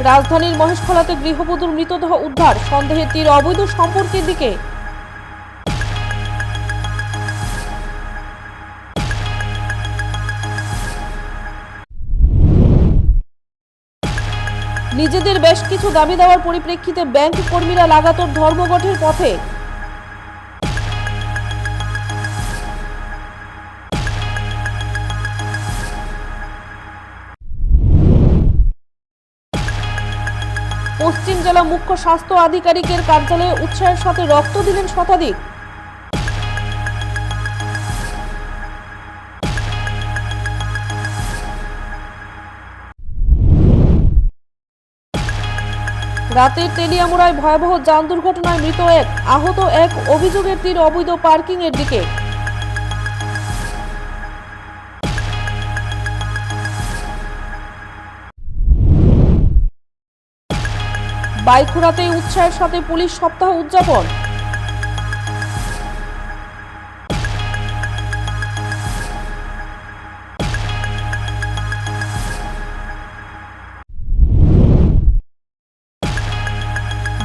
রাজধানীর মহেশখোলাতে গৃহবধূর মৃতদেহ উদ্ধার, সন্দেহে তীর অবৈধ সম্পর্কের দিকে। নিজেদের বেশ কিছু দাবি দেওয়ার পরিপ্রেক্ষিতে ব্যাংক কর্মীরা লাগাতার ধর্মঘটের পথে। পশ্চিম জেলা মুখ্য স্বাস্থ্য আধিকারিকের কার্যালয়ে উৎসাহের সাথে রক্ত দিলেন শতাধিক। রাতের তেলিয়ামুড়ায় ভয়াবহ যান দুর্ঘটনায় মৃত এক, আহত এক, অভিযোগের তীর অবৈধ পার্কিং এর দিকে। বাইখুড়াতেই উৎসাহের সাথে পুলিশ সপ্তাহ উদযাপন।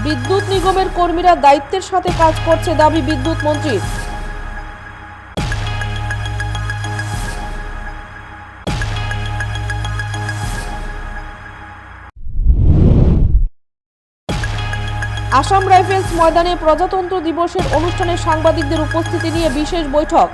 বিদ্যুৎ নিগমের কর্মীরা দায়িত্বের সাথে কাজ করছে দাবি বিদ্যুৎ মন্ত্রীর। আসাম রাইফেলস ময়দানে প্রজাতন্ত্র দিবসের অনুষ্ঠানে সাংবাদিকদের উপস্থিতি নিয়ে বিশেষ বৈঠক।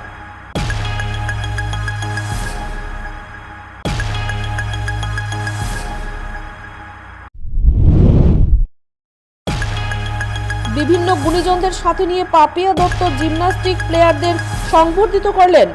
বিভিন্ন গুণীজনদের সাথে নিয়ে পাপিয়া দত্ত জিমন্যাস্টিক প্লেয়ারদের সংবর্ধিত করলেন।